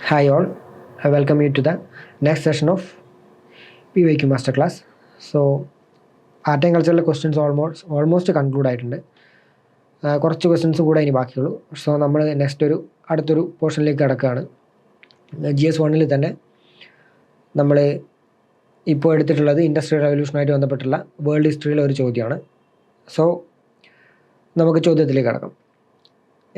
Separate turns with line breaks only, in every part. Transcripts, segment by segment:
Hi all, I welcome you to the next session of PYQ Masterclass. So, art and cultural questions almost conclude ആയിട്ടുണ്ട്. കുറച്ച് questions കൂടെ ഇനി ബാക്കിയുള്ളൂ. So നമ്മൾ next അടുത്തൊരു പോർഷനിലേക്ക് കടക്കുകയാണ്. GS1 തന്നെ നമ്മൾ ഇപ്പോൾ എടുത്തിട്ടുള്ളത് ഇൻഡസ്ട്രിയൽ റവല്യൂഷനായിട്ട് ബന്ധപ്പെട്ടുള്ള വേൾഡ് ഹിസ്റ്ററിയിലെ ഒരു ചോദ്യമാണ്. സോ നമുക്ക് ചോദ്യത്തിലേക്ക് കടക്കാം.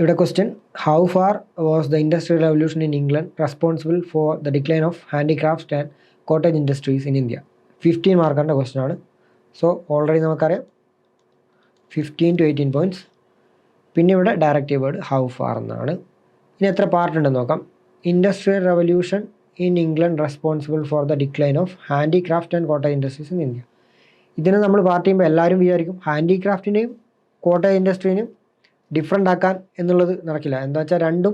ഇവിടെ question, how far was the industrial revolution in England responsible for the decline of handicraft and cottage industries in India? 15 മാർക്കിൻ്റെ ക്വസ്റ്റ്യൻ ആണ്. സോ ഓൾറെഡി നമുക്കറിയാം 15 to 18 പോയിൻറ്റ്സ്. പിന്നെ ഇവിടെ ഡയറക്റ്റീവ് വേർഡ് ഹൗ ഫാർ എന്നാണ്. ഇനി എത്ര പാർട്ട് ഉണ്ടെന്ന് നോക്കാം. Industrial revolution in England responsible for the decline of handicraft and cottage industries in India. ഇതിന് നമ്മൾ പാർട്ട് ചെയ്യുമ്പോൾ എല്ലാവരും വിചാരിക്കും ഹാൻഡിക്രാഫ്റ്റിനെയും കോട്ടേജ് ഇൻഡസ്ട്രീനെയും ഡിഫറെൻ്റ് ആക്കാൻ എന്നുള്ളത് നടക്കില്ല. എന്താ വെച്ചാൽ രണ്ടും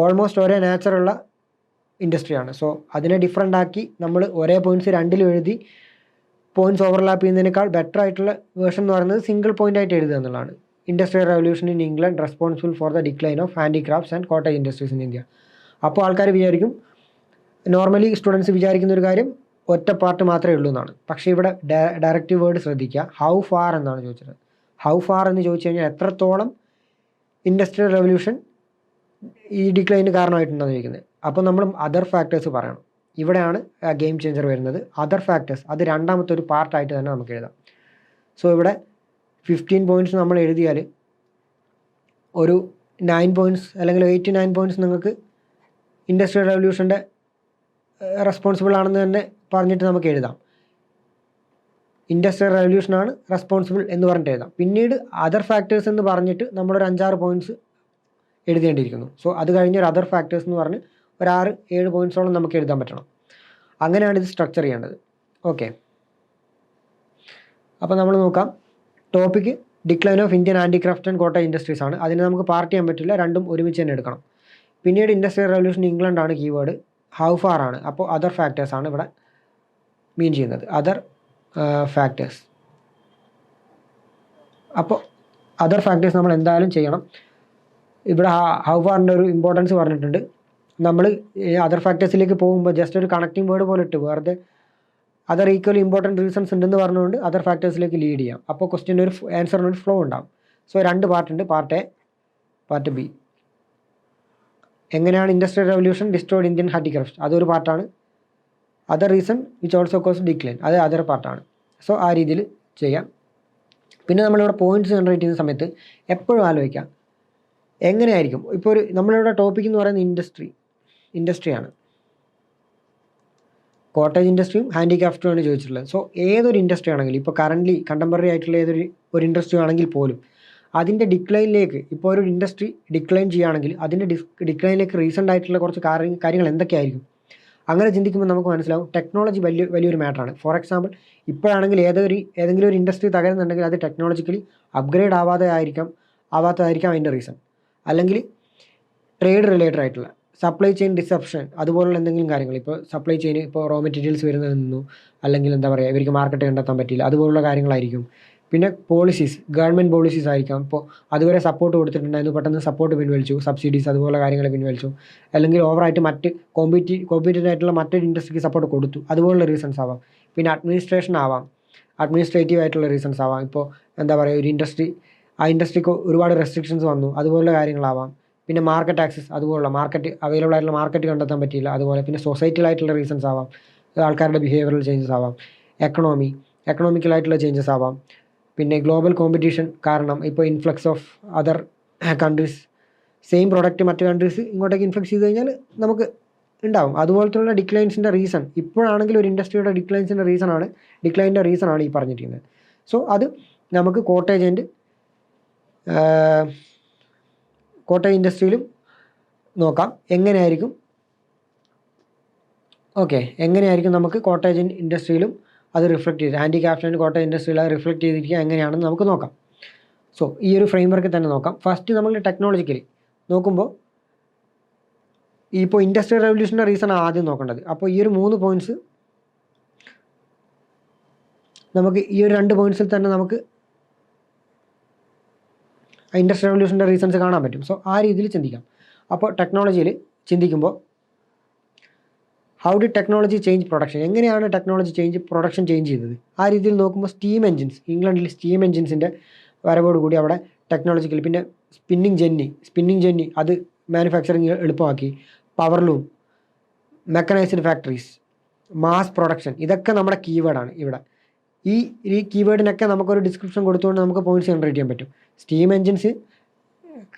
ഓൾമോസ്റ്റ് ഒരേ നേച്ചറുള്ള ഇൻഡസ്ട്രിയാണ്. സോ അതിനെ ഡിഫറെൻ്റ് ആക്കി നമ്മൾ ഒരേ പോയിൻറ്റ്സ് രണ്ടിലും എഴുതി പോയിൻറ്റ്സ് ഓവർലാപ്പ് ചെയ്യുന്നതിനേക്കാൾ ബെറ്റർ ആയിട്ടുള്ള വേർഷൻ എന്ന് പറയുന്നത് സിംഗിൾ പോയിൻ്റ് ആയിട്ട് എഴുതുക എന്നുള്ളതാണ്. Industrial revolution in England responsible for the decline of handicrafts and cottage industries in India. അപ്പോൾ ആൾക്കാർ വിചാരിക്കും, നോർമലി സ്റ്റുഡൻസ് വിചാരിക്കുന്ന ഒരു കാര്യം ഒറ്റ പാർട്ട് മാത്രമേ ഉള്ളൂ എന്നാണ്. പക്ഷേ ഇവിടെ ഡയറക്റ്റീവ് വേർഡ് ശ്രദ്ധിക്കുക, ഹൗ ഫാർ എന്നാണ് ചോദിച്ചത്. ഹൗ ഫാർ എന്ന് ചോദിച്ചു കഴിഞ്ഞാൽ എത്രത്തോളം ഇൻഡസ്ട്രിയൽ റവല്യൂഷൻ ഈ ഡിക്ലൈന് കാരണമായിട്ടുണ്ടെന്ന് ചോദിക്കുന്നത്. അപ്പോൾ നമ്മൾ അതർ ഫാക്ടേഴ്സ് പറയണം. ഇവിടെയാണ് ഗെയിം ചേഞ്ചർ വരുന്നത്. അതർ ഫാക്ടേഴ്സ് അത് രണ്ടാമത്തെ ഒരു പാർട്ടായിട്ട് തന്നെ നമുക്ക് എഴുതാം. സോ ഇവിടെ 15 പോയിൻറ്റ്സ് നമ്മൾ എഴുതിയാൽ ഒരു 9 പോയിൻറ്റ്സ് അല്ലെങ്കിൽ 8 to 9 പോയിൻറ്റ്സ് നിങ്ങൾക്ക് ഇൻഡസ്ട്രിയൽ റവല്യൂഷൻ്റെ റെസ്പോൺസിബിൾ ആണെന്ന് തന്നെ പറഞ്ഞിട്ട് നമുക്ക് എഴുതാം. ഇൻഡസ്ട്രിയൽ റവല്യൂഷനാണ് റെസ്പോൺസിബിൾ എന്ന് പറഞ്ഞിട്ട് എഴുതാം. പിന്നീട് അതർ ഫാക്ടേഴ്സ് എന്ന് പറഞ്ഞിട്ട് നമ്മളൊരു 5-6 പോയിൻറ്റ്സ് എഴുതേണ്ടിയിരിക്കുന്നു. സോ അത് കഴിഞ്ഞ് ഒരു അതർ ഫാക്ടേഴ്സ് എന്ന് പറഞ്ഞ് ഒരു 6-7 പോയിൻറ്റ്സോളം നമുക്ക് എഴുതാൻ പറ്റണം. അങ്ങനെയാണ് ഇത് സ്ട്രക്ചർ ചെയ്യേണ്ടത്. ഓക്കെ, അപ്പോൾ നമ്മൾ നോക്കാം. Topic decline of Indian handicraft and cottage industries ആണ്. അതിന് നമുക്ക് പാർട്ട് ചെയ്യാൻ പറ്റില്ല, രണ്ടും ഒരുമിച്ച് തന്നെ എടുക്കണം. പിന്നീട് ഇൻഡസ്ട്രിയൽ റവല്യൂഷൻ ഇംഗ്ലണ്ട് ആണ് കീവേഡ്. ഹൗ ഫാർ ആണ്. അപ്പോൾ അതർ ഫാക്ടേഴ്സ് ആണ് ഇവിടെ മീൻ ചെയ്യുന്നത്. Other factors. അപ്പോൾ അതർ ഫാക്ടേഴ്സ് നമ്മൾ എന്തായാലും ചെയ്യണം. ഇവിടെ ഹൗ ഫാറിൻ്റെ ഒരു ഇമ്പോർട്ടൻസ് പറഞ്ഞിട്ടുണ്ട്. നമ്മൾ അതർ ഫാക്ടേഴ്സിലേക്ക് പോകുമ്പോൾ ജസ്റ്റ് ഒരു കണക്റ്റിംഗ് വേർഡ് പോലെ ഇട്ട് വെറുതെ അതർ ഈക്വലി ഇമ്പോർട്ടൻറ്റ് റീസൺസ് ഉണ്ടെന്ന് പറഞ്ഞുകൊണ്ട് അതർ ഫാക്ടേഴ്സിലേക്ക് ലീഡ് ചെയ്യാം. അപ്പോൾ ക്വസ്റ്റ്യൻ ഒരു ആൻസറിന് ഒരു ഫ്ലോ ഉണ്ടാകും. സോ 2 പാർട്ടുണ്ട്, പാർട്ട് എ, പാർട്ട് ബി. എങ്ങനെയാണ് industrial revolution destroyed Indian handicraft, അതൊരു പാർട്ടാണ്. Other reason which also cause decline, അത് അതർ പാർട്ടാണ്. സോ ആ രീതിയിൽ ചെയ്യാം. പിന്നെ നമ്മളിവിടെ പോയിൻറ്റ്സ് ജനറേറ്റ് ചെയ്യുന്ന സമയത്ത് എപ്പോഴും ആലോചിക്കാം എങ്ങനെയായിരിക്കും. ഇപ്പോൾ നമ്മളിവിടെ ടോപ്പിക് എന്ന് പറയുന്നത് ഇൻഡസ്ട്രിയാണ്. കോട്ടേജ് ഇൻഡസ്ട്രിയും ഹാൻഡിക്രാഫ്റ്റുമാണ് ചോദിച്ചിട്ടുള്ളത്. സോ ഏതൊരു ഇൻഡസ്ട്രി ആണെങ്കിലും, ഇപ്പോൾ കറൻ്റ്ലി കണ്ടംപററി ആയിട്ടുള്ള ഒരു ഇൻഡസ്ട്രി ആണെങ്കിൽ പോലും അതിൻ്റെ ഡിക്ലൈനിലേക്ക്, ഇപ്പോൾ ഒരു ഇൻഡസ്ട്രി ഡിക്ലൈൻ ചെയ്യുകയാണെങ്കിൽ അതിൻ്റെ ഡിക്ലൈനിലേക്ക് റീസെൻ്റ് ആയിട്ടുള്ള കുറച്ച് കാര്യങ്ങൾ എന്തൊക്കെയായിരിക്കും. അങ്ങനെ ചിന്തിക്കുമ്പോൾ നമുക്ക് മനസ്സിലാവും ടെക്നോളജി വലിയൊരു മാറ്ററാണ്. ഫോർ എക്സാമ്പിൾ, ഇപ്പോഴാണെങ്കിൽ ഏതെങ്കിലും ഒരു ഇൻഡസ്ട്രി തകരുന്നുണ്ടെങ്കിൽ അത് ടെക്നോളജിക്കലി അപ്ഗ്രേഡ് ആവാത്തതായിരിക്കാം അതിൻ്റെ റീസൺ. അല്ലെങ്കിൽ ട്രേഡ് റിലേറ്റഡ് ആയിട്ടുള്ള സപ്ലൈ ചെയിൻ ഡിസപ്ഷൻ അതുപോലുള്ള എന്തെങ്കിലും കാര്യങ്ങൾ. ഇപ്പോൾ സപ്ലൈ ചെയിൻ, ഇപ്പോൾ റോ മെറ്റീരിയൽസ് വരുന്നതിൽ നിന്നു, അല്ലെങ്കിൽ എന്താ പറയുക, ഇവർക്ക് മാർക്കറ്റ് കണ്ടെത്താൻ പറ്റില്ല, അതുപോലുള്ള കാര്യങ്ങളായിരിക്കും. പിന്നെ പോളിസീസ്, ഗവൺമെൻറ് പോളിസീസ് ആയിരിക്കാം. ഇപ്പോൾ അതുവരെ സപ്പോർട്ട് കൊടുത്തിട്ടുണ്ടായിരുന്നു, പെട്ടെന്ന് സപ്പോർട്ട് പിൻവലിച്ചു, സബ്സിഡീസ് അതുപോലുള്ള കാര്യങ്ങൾ പിൻവലിച്ചു. അല്ലെങ്കിൽ ഓവറായിട്ട് മറ്റ് കോമ്പീറ്റീവ് ആയിട്ടുള്ള മറ്റൊരു ഇൻഡസ്ട്രിക്ക് സപ്പോർട്ട് കൊടുത്തു, അതുപോലുള്ള റീസൺസ് ആവാം. പിന്നെ അഡ്മിനിസ്ട്രേഷൻ ആവാം, അഡ്മിനിസ്ട്രേറ്റീവ് ആയിട്ടുള്ള റീസൺസ് ആവാം. ഇപ്പോൾ എന്താ പറയുക, ഒരു ഇൻഡസ്ട്രിക്ക് ഒരുപാട് റെസ്ട്രിക്ഷൻസ് വന്നു, അതുപോലുള്ള കാര്യങ്ങളാവാം. പിന്നെ മാർക്കറ്റ് ആക്സസ്, അതുപോലുള്ള അവൈലബിൾ ആയിട്ടുള്ള മാർക്കറ്റ് കണ്ടെത്താൻ പറ്റിയില്ല, അതുപോലെ. പിന്നെ സൊസൈറ്റിയിലായിട്ടുള്ള റീസൺസ് ആവാം, ആൾക്കാരുടെ ബിഹേവിയറൽ ചേഞ്ചസ് ആവാം. എക്കണോമിക്കലായിട്ടുള്ള ചേഞ്ചസ് ആവാം. പിന്നെ ഗ്ലോബൽ കോമ്പറ്റീഷൻ കാരണം, ഇപ്പോൾ influx of other countries, same product മറ്റ് കൺട്രീസ് ഇങ്ങോട്ടേക്ക് ഇൻഫ്ലക്സ് ചെയ്ത് കഴിഞ്ഞാൽ നമുക്ക് ഉണ്ടാവും. അതുപോലത്തുള്ള ഡിക്ലൈൻസിൻ്റെ റീസൺ ഇപ്പോഴാണെങ്കിൽ ഒരു ഇൻഡസ്ട്രിയുടെ ഡിക്ലൈൻ്റെ റീസണാണ് ഈ പറഞ്ഞിരിക്കുന്നത്. സോ അത് നമുക്ക് കോട്ടേജ് ഇൻഡസ്ട്രിയിലും നോക്കാം എങ്ങനെയായിരിക്കും. നമുക്ക് കോട്ടേജ് ഇൻഡസ്ട്രിയിലും അത് റിഫ്ലക്റ്റ് ചെയ്ത്, ഹാൻഡിക്രാഫ്റ്റ് ആൻഡ് കോട്ടേജ് ഇൻഡസ്ട്രിയിൽ അത് റിഫ്ലക്റ്റ് ചെയ്തിരിക്കുക എങ്ങനെയാണെന്ന് നമുക്ക് നോക്കാം. സോ ഈ ഒരു ഫ്രെയിം വർക്ക് തന്നെ നോക്കാം. ഫസ്റ്റ് നമ്മൾ ടെക്നോളജിക്കലി നോക്കുമ്പോൾ ഇപ്പോൾ ഇൻഡസ്ട്രിയൽ റവല്യൂഷൻ്റെ റീസൺ ആദ്യം നോക്കേണ്ടത്. അപ്പോൾ ഈ ഒരു 3 പോയിൻറ്റ്സ് നമുക്ക്, ഈ ഒരു 2 പോയിൻറ്റ്സിൽ തന്നെ നമുക്ക് ഇൻഡസ്ട്രിയൽ റവല്യൂഷൻ്റെ റീസൺസ് കാണാൻ പറ്റും. സോ ആ രീതിയിൽ ചിന്തിക്കാം. അപ്പോൾ ടെക്നോളജിയിൽ ചിന്തിക്കുമ്പോൾ how D technology change production, എങ്ങനെയാണ് ടെക്നോളജി പ്രൊഡക്ഷൻ ചേഞ്ച് ചെയ്തത്. ആ രീതിയിൽ നോക്കുമ്പോൾ സ്റ്റീം എൻജിൻസ്, ഇംഗ്ലണ്ടിൽ സ്റ്റീം എൻജിൻസിൻ്റെ വരവോടുകൂടി അവിടെ ടെക്നോളജിക്കൽ, പിന്നെ സ്പിന്നിങ് ജെന്നി അത് മാനുഫാക്ചറിങ് എളുപ്പമാക്കി. Powerloom, mechanised factories, mass production, ഇതൊക്കെ നമ്മുടെ കീവേഡാണ് ഇവിടെ. ഈ കീവേഡിനൊക്കെ നമുക്കൊരു ഡിസ്ക്രിപ്ഷൻ കൊടുത്തുകൊണ്ട് നമുക്ക് പോയിന്റ്സ് ജനറേറ്റ് ചെയ്യാൻ പറ്റും. സ്റ്റീം എൻജിൻസ്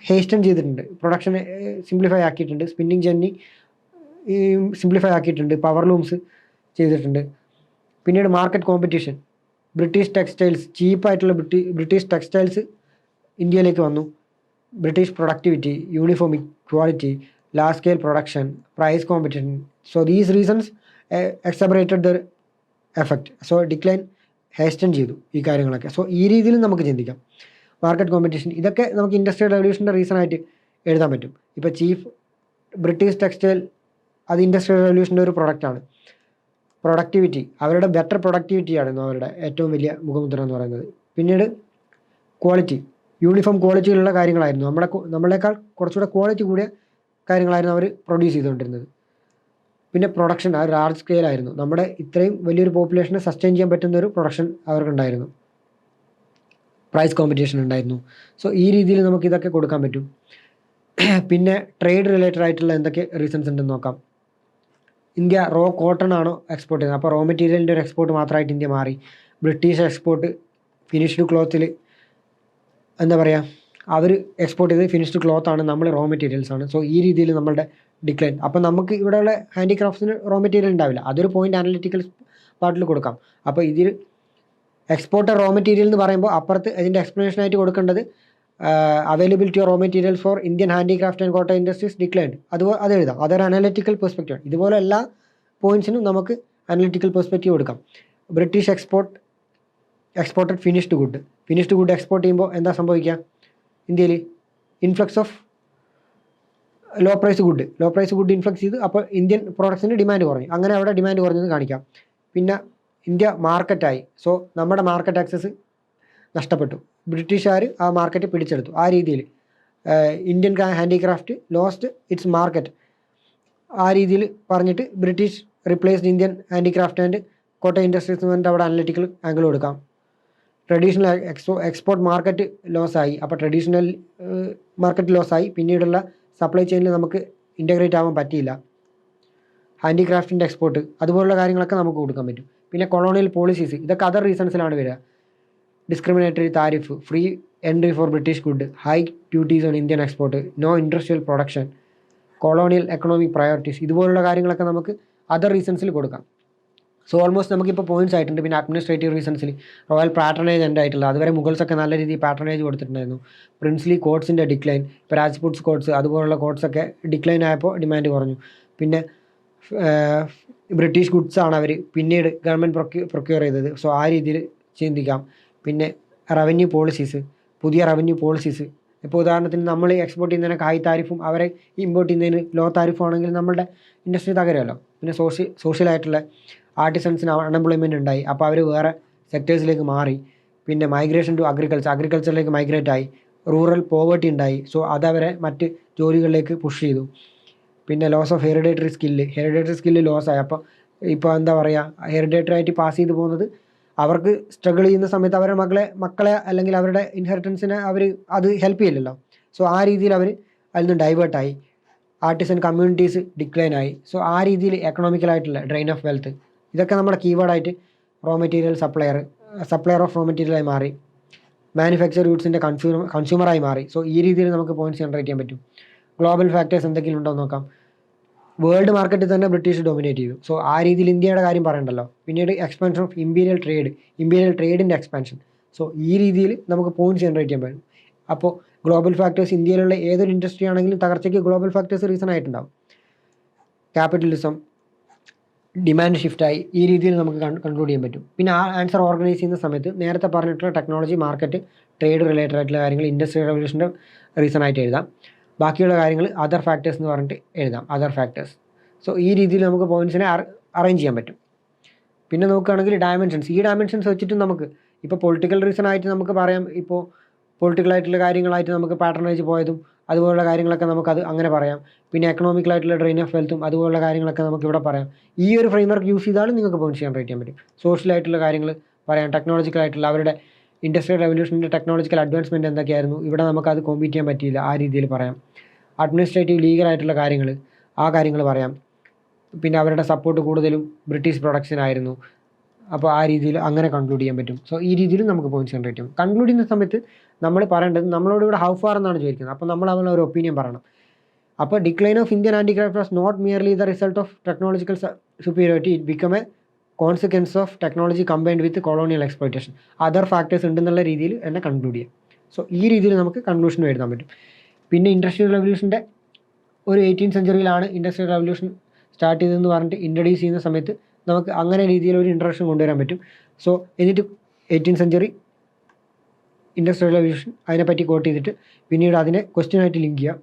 ഹേസ്റ്റൺ ചെയ്തിട്ടുണ്ട്, പ്രൊഡക്ഷൻ സിംപ്ലിഫൈ ആക്കിയിട്ടുണ്ട്. സ്പിന്നിങ് ജെന്നി സിംപ്ലിഫൈ ആക്കിയിട്ടുണ്ട്. പവർലൂംസ് ചെയ്തിട്ടുണ്ട്. പിന്നീട് മാർക്കറ്റ് കോമ്പറ്റീഷൻ, ബ്രിട്ടീഷ് ടെക്സ്റ്റൈൽസ്, ചീപ്പായിട്ടുള്ള ബ്രിട്ടീഷ് ടെക്സ്റ്റൈൽസ് ഇന്ത്യയിലേക്ക് വന്നു. British productivity, uniform quality, large scale production, price competition. So these reasons exaggerated the effect. So decline hasten ചെയ്തു ഈ കാര്യങ്ങളൊക്കെ. സോ ഈ രീതിയിൽ നമുക്ക് ചിന്തിക്കാം. മാർക്കറ്റ് കോമ്പറ്റീഷൻ, ഇതൊക്കെ നമുക്ക് ഇൻഡസ്ട്രിയൽ റെവല്യൂഷൻ്റെ റീസൺ ആയിട്ട് എഴുതാൻ പറ്റും. ഇപ്പോൾ ബ്രിട്ടീഷ് ടെക്സ്റ്റൈൽ അത് ഇൻഡസ്ട്രിയൽ റെവല്യൂഷൻ്റെ ഒരു പ്രൊഡക്റ്റാണ്. പ്രൊഡക്ടിവിറ്റി, അവരുടെ ബെറ്റർ പ്രൊഡക്ടിവിറ്റിയായിരുന്നു അവരുടെ ഏറ്റവും വലിയ മുഖമുദ്ര എന്ന് പറയുന്നത്. പിന്നീട് ക്വാളിറ്റി, യൂണിഫോം ക്വാളിറ്റിയിലുള്ള കാര്യങ്ങളായിരുന്നു. നമ്മളെക്കാൾ കുറച്ചുകൂടെ ക്വാളിറ്റി കൂടിയ കാര്യങ്ങളായിരുന്നു അവർ പ്രൊഡ്യൂസ് ചെയ്തുകൊണ്ടിരുന്നത്. പിന്നെ പ്രൊഡക്ഷൻ, ആ ലാർജ് സ്കെയിലായിരുന്നു. നമ്മുടെ ഇത്രയും വലിയൊരു പോപ്പുലേഷനെ സസ്റ്റെയിൻ ചെയ്യാൻ പറ്റുന്ന ഒരു പ്രൊഡക്ഷൻ അവർക്കുണ്ടായിരുന്നു. പ്രൈസ് കോമ്പറ്റീഷൻ ഉണ്ടായിരുന്നു. സോ ഈ രീതിയിൽ നമുക്ക് ഇതൊക്കെ കൊടുക്കാൻ പറ്റും. പിന്നെ ട്രേഡ് റിലേറ്റഡ് ആയിട്ടുള്ള എന്തൊക്കെ റീസൺസ് ഉണ്ടെന്ന് നോക്കാം. ഇന്ത്യ റോ കോട്ടൺ ആണോ എക്സ്പോർട്ട് ചെയ്യുന്നത്, അപ്പോൾ റോ മെറ്റീരിയലിൻ്റെ ഒരു എക്സ്പോർട്ട് മാത്രമായിട്ട് ഇന്ത്യ മാറി. ബ്രിട്ടീഷ് എക്സ്പോർട്ട് ഫിനിഷ്ഡ് ക്ലോത്തിൽ, എന്താ പറയുക, അവർ എക്സ്പോർട്ട് ചെയ്ത് ഫിനിഷ്ഡ് ക്ലോത്താണ്, നമ്മൾ റോ മെറ്റീരിയൽസ് ആണ്. സോ ഈ രീതിയിൽ നമ്മളുടെ ഡിക്ലൈൻ. അപ്പോൾ നമുക്ക് ഇവിടെയുള്ള ഹാൻഡിക്രാഫ്റ്റ്സിന് റോ മെറ്റീരിയൽ ഉണ്ടാവില്ല. അതൊരു പോയിന്റ് അനലിറ്റിക്കൽ പാർട്ടിൽ കൊടുക്കാം. അപ്പോൾ ഇതിൽ എക്സ്പോർട്ടർ റോ മെറ്റീരിയൽ എന്ന് പറയുമ്പോൾ അപ്പുറത്ത് ഇതിൻ്റെ എക്സ്പ്ലനേഷനായിട്ട് കൊടുക്കേണ്ടത് availability of raw material for Indian handicraft and cotton industries declined. അത് എഴുതാം. അതൊരു അനലിറ്റിക്കൽ പെർസ്പെക്റ്റീവ്. ഇതുപോലെ എല്ലാ പോയിന്റ്സിനും നമുക്ക് അനലിറ്റിക്കൽ പെർസ്പെക്റ്റീവ് കൊടുക്കാം. British exported finished good export ചെയ്യുമ്പോൾ എന്താ സംഭവിക്കുക, ഇന്ത്യയിൽ influx of low price good influx ചെയ്ത്, അപ്പോൾ ഇന്ത്യൻ പ്രോഡക്ട്സിന് ഡിമാൻഡ് കുറഞ്ഞു. അങ്ങനെ അവിടെ ഡിമാൻഡ് കുറഞ്ഞെന്ന് കാണിക്കാം. പിന്നെ ഇന്ത്യ മാർക്കറ്റായി. സോ നമ്മുടെ മാർക്കറ്റ് ആക്സസ് നഷ്ടപ്പെട്ടു. ബ്രിട്ടീഷുകാർ ആ മാർക്കറ്റ് പിടിച്ചെടുത്തു. ആ രീതിയിൽ Indian handicraft lost its market. ആ രീതിയിൽ പറഞ്ഞിട്ട് British replaced Indian handicraft and cotton industries എന്ന് പറഞ്ഞിട്ട് അവിടെ അനലിറ്റിക്കൽ ആംഗിൾ കൊടുക്കാം. ട്രഡീഷണൽ എക്സ്പോർട്ട് മാർക്കറ്റ് ലോസായി. അപ്പോൾ ട്രഡീഷണൽ മാർക്കറ്റ് ലോസായി. പിന്നീടുള്ള സപ്ലൈ ചെയിനിൽ നമുക്ക് ഇൻ്റഗ്രേറ്റ് ആവാൻ പറ്റിയില്ല. ഹാൻഡിക്രാഫ്റ്റിൻ്റെ എക്സ്പോർട്ട്, അതുപോലുള്ള കാര്യങ്ങളൊക്കെ നമുക്ക് കൊടുക്കാൻ പറ്റും. പിന്നെ കൊളോണിയൽ പോളിസീസ്, ഇതൊക്കെ അതർ റീസൺസിലാണ് വരിക. Discriminatory tariff, free entry for British good, high duties on Indian export, no industrial production, colonial economic priorities, ഇതുപോലുള്ള കാര്യങ്ങളൊക്കെ നമുക്ക് അതർ റീസൺസിൽ കൊടുക്കാം. സോ ഓൾമോസ്റ്റ് നമുക്കിപ്പോൾ പോയിന്റ്സ് ആയിട്ടുണ്ട്. പിന്നെ അഡ്മിനിസ്ട്രേറ്റീവ് റീസൺസിൽ റോയൽ പാട്രണേജ് എൻ്റെ ആയിട്ടുള്ള, അതുവരെ മുഗൾസൊക്കെ നല്ല രീതിയിൽ പാട്രണേജ് കൊടുത്തിട്ടുണ്ടായിരുന്നു. പ്രിൻസ്ലി കോഡ്സിൻ്റെ ഡിക്ലൈൻ, ഇപ്പോൾ രാജ്പുട്സ് കോഡ്സ് അതുപോലുള്ള കോഡ്സൊക്കെ ഡിക്ലൈൻ ആയപ്പോൾ ഡിമാൻഡ് കുറഞ്ഞു. പിന്നെ ബ്രിട്ടീഷ് ഗുഡ്സാണ് അവർ പിന്നീട് ഗവൺമെൻറ് പ്രൊക്യൂർ ചെയ്തത്. സോ ആ രീതിയിൽ ചിന്തിക്കാം. പിന്നെ റവന്യൂ പോളിസീസ്, പുതിയ റവന്യൂ പോളിസീസ്, ഇപ്പോൾ ഉദാഹരണത്തിന് നമ്മൾ എക്സ്പോർട്ട് ചെയ്യുന്നതിന് ഹൈ താരിഫും അവരെ ഇമ്പോർട്ട് ചെയ്യുന്നതിന് ലോ താരിഫും ആണെങ്കിൽ നമ്മളുടെ ഇൻഡസ്ട്രി തകരുമല്ലോ. പിന്നെ സോഷ്യലായിട്ടുള്ള ആർട്ടിസൻസിന് അൺഎംപ്ലോയ്മെൻറ്റ് ഉണ്ടായി. അപ്പോൾ അവർ വേറെ സെക്ടേഴ്സിലേക്ക് മാറി. പിന്നെ മൈഗ്രേഷൻ ടു അഗ്രികൾച്ചറിലേക്ക് മൈഗ്രേറ്റ് ആയി. റൂറൽ പോവേർട്ടി ഉണ്ടായി. സോ അതവരെ മറ്റ് ജോലികളിലേക്ക് പുഷ് ചെയ്തു. പിന്നെ ലോസ് ഓഫ് ഹെറിഡേറ്ററി സ്കില്ല് ലോസായി. അപ്പോൾ ഇപ്പോൾ എന്താ പറയുക, ഹെറിഡേറ്ററി ആയിട്ട് പാസ് ചെയ്ത് പോകുന്നത് അവർക്ക് സ്ട്രഗിൾ ചെയ്യുന്ന സമയത്ത് അവരുടെ മക്കളെ അല്ലെങ്കിൽ അവരുടെ ഇൻഹെറിറ്റൻസിനെ അത് ഹെൽപ്പ് ചെയ്യില്ലല്ലോ. സോ ആ രീതിയിൽ അവർ അതിൽ നിന്ന് ഡൈവേർട്ടായി. ആർട്ടിസൻ കമ്മ്യൂണിറ്റീസ് ഡിക്ലൈനായി. സോ ആ രീതിയിൽ എക്കണോമിക്കലായിട്ടുള്ള ഡ്രെയിൻ ഓഫ് വെൽത്ത്, ഇതൊക്കെ നമ്മുടെ കീവേഡായിട്ട് raw material supplier of raw മെറ്റീരിയലായി മാറി. മാനുഫാക്ചർ യൂട്ട്സിൻ്റെ കൺസ്യൂമറായി മാറി. സോ ഈ രീതിയിൽ നമുക്ക് പോയിന്റ്സ് ജനറേറ്റ് ചെയ്യാൻ പറ്റും. ഗ്ലോബൽ ഫാക്ടേഴ്സ് എന്തെങ്കിലും ഉണ്ടോ എന്ന് നോക്കാം. വേൾഡ് മാർക്കറ്റിൽ തന്നെ ബ്രിട്ടീഷ് ഡോമിനേറ്റ് ചെയ്തു. സോ ആ രീതിയിൽ ഇന്ത്യയുടെ കാര്യം പറയണ്ടല്ലോ. പിന്നീട് എക്സ്പാൻഷൻ ഓഫ് ഇമ്പീരിയൽ ട്രേഡിൻ്റെ എക്സ്പാൻഷൻ. സോ ഈ രീതിയിൽ നമുക്ക് പോയിന്റ്സ് ജനറേറ്റ് ചെയ്യാൻ പറ്റും. അപ്പോൾ ഗ്ലോബൽ ഫാക്ടേഴ്സ്, ഇന്ത്യയിലുള്ള ഏതൊരു ഇൻഡസ്ട്രി ആണെങ്കിലും തകർച്ചയ്ക്ക് ഗ്ലോബൽ ഫാക്ടേഴ്സ് റീസൺ ആയിട്ടുണ്ടാവും. ക്യാപിറ്റലിസം, ഡിമാൻഡ് ഷിഫ്റ്റായി. ഈ രീതിയിൽ നമുക്ക് കൺക്ലൂഡ് ചെയ്യാൻ പറ്റും. പിന്നെ ആ ആൻസർ ഓർഗനൈസ് ചെയ്യുന്ന സമയത്ത് നേരത്തെ പറഞ്ഞിട്ടുള്ള ടെക്നോളജി, മാർക്കറ്റ്, ട്രേഡ് റിലേറ്റഡ് ആയിട്ടുള്ള കാര്യങ്ങൾ ഇൻഡസ്ട്രിയൽ റവല്യൂഷൻ്റെ റീസൺ ആയിട്ട് എഴുതാം. ബാക്കിയുള്ള കാര്യങ്ങൾ അതർ ഫാക്ടേഴ്സ് എന്ന് പറഞ്ഞിട്ട് എഴുതാം, അതർ ഫാക്ടേഴ്സ്. സോ ഈ രീതിയിൽ നമുക്ക് പോയിന്റ്സിനെ അറേഞ്ച് ചെയ്യാൻ പറ്റും. പിന്നെ നോക്കുകയാണെങ്കിൽ ഡയമെൻഷൻസ്, ഈ ഡയമെൻഷൻസ് വെച്ചിട്ടും നമുക്ക് ഇപ്പോൾ പൊളിറ്റിക്കൽ റീസൺ ആയിട്ട് നമുക്ക് പറയാം. ഇപ്പോൾ പൊളിറ്റിക്കലായിട്ടുള്ള കാര്യങ്ങളായിട്ട് നമുക്ക് പാട്രണേജ് പോയതും അതുപോലുള്ള കാര്യങ്ങളൊക്കെ നമുക്കത് അങ്ങനെ പറയാം. പിന്നെ എക്കണോമിക്കലായിട്ടുള്ള ഡ്രെയിൻ ഓഫ് വെൽത്തും അതുപോലുള്ള കാര്യങ്ങളൊക്കെ നമുക്കിവിടെ പറയാം. ഈ ഒരു ഫ്രെയിംവർക്ക് യൂസ് ചെയ്താലും നിങ്ങൾക്ക് പോയിന്റ്സ് ജനറേറ്റ് ചെയ്യാൻ പറ്റും. സോഷ്യലായിട്ടുള്ള കാര്യങ്ങൾ പറയാം, ടെക്നോളജിക്കലായിട്ടുള്ള അവരുടെ ഇൻഡസ്ട്രിയൽ റെവല്യൂഷൻ്റെ ടെക്നോളജിക്കൽ അഡ്വാൻസ്മെൻറ്റ് എന്തൊക്കെയായിരുന്നു, ഇവിടെ നമുക്കത് കോമ്പീറ്റ് ചെയ്യാൻ പറ്റിയില്ല, ആ രീതിയിൽ പറയാം. അഡ്മിനിസ്ട്രേറ്റീവ് ലീഗലായിട്ടുള്ള കാര്യങ്ങൾ, ആ കാര്യങ്ങൾ പറയാം. പിന്നെ അവരുടെ സപ്പോർട്ട് കൂടുതലും ബ്രിട്ടീഷ് പ്രൊഡക്ഷനായിരുന്നു, അപ്പോൾ ആ രീതിയിൽ അങ്ങനെ കൺക്ലൂഡ് ചെയ്യാൻ പറ്റും. സോ ഈ രീതിയിലും നമുക്ക് പോയിന്റ്സ് ജനറേറ്റ് ചെയ്യും. കൺക്ലൂഡ് ചെയ്യുന്ന സമയത്ത് നമ്മൾ പറയേണ്ടത് നമ്മളോട് ഇവിടെ ഹൗ ഫാർ എന്നാണ് ചോദിക്കുന്നത്. അപ്പോൾ നമ്മൾ അവരുടെ ഒരു ഒപ്പീനിയൻ പറയണം. അപ്പോൾ decline of Indian handicraft was not merely the result of technological superiority, it become a consequence of technology combined with colonial exploitation. Other factors ഉണ്ടെന്നുള്ള രീതിയിൽ എന്നെ കൺക്ലൂഡ് ചെയ്യാം. സോ ഈ രീതിയിൽ നമുക്ക് കൺക്ലൂഷൻ എഴുതാൻ പറ്റും. പിന്നെ ഇൻഡസ്ട്രിയൽ റെവല്യൂഷൻ്റെ ഒരു 18th സെഞ്ചുറിയിലാണ് ഇൻഡസ്ട്രിയൽ റെവല്യൂഷൻ സ്റ്റാർട്ട് ചെയ്തതെന്ന് പറഞ്ഞിട്ട് ഇൻട്രൊഡ്യൂസ് ചെയ്യുന്ന സമയത്ത് നമുക്ക് അങ്ങനെ രീതിയിലൊരു ഇൻട്രൊഡക്ഷൻ കൊണ്ടുവരാൻ പറ്റും. സോ എന്നിട്ട് 18th സെഞ്ചുറി ഇൻഡസ്ട്രിയൽ റെവല്യൂഷൻ അതിനെപ്പറ്റി കോട്ട് ചെയ്തിട്ട് പിന്നീട് അതിനെ ക്വസ്റ്റ്യനായിട്ട് ലിങ്ക് ചെയ്യുക.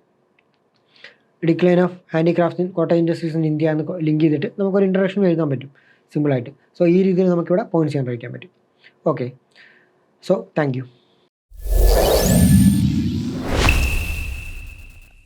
Decline of handicrafts in cottage industries in India എന്ന് ലിങ്ക് ചെയ്തിട്ട് നമുക്കൊരു ഇൻട്രൊഡക്ഷൻ എഴുതാൻ പറ്റും സിമ്പിളായിട്ട്. സോ ഈ രീതിയിൽ നമുക്കിവിടെ പോയിന്റ്സ് ജനറേറ്റ് ചെയ്യാൻ പറ്റും. Okay, so thank you.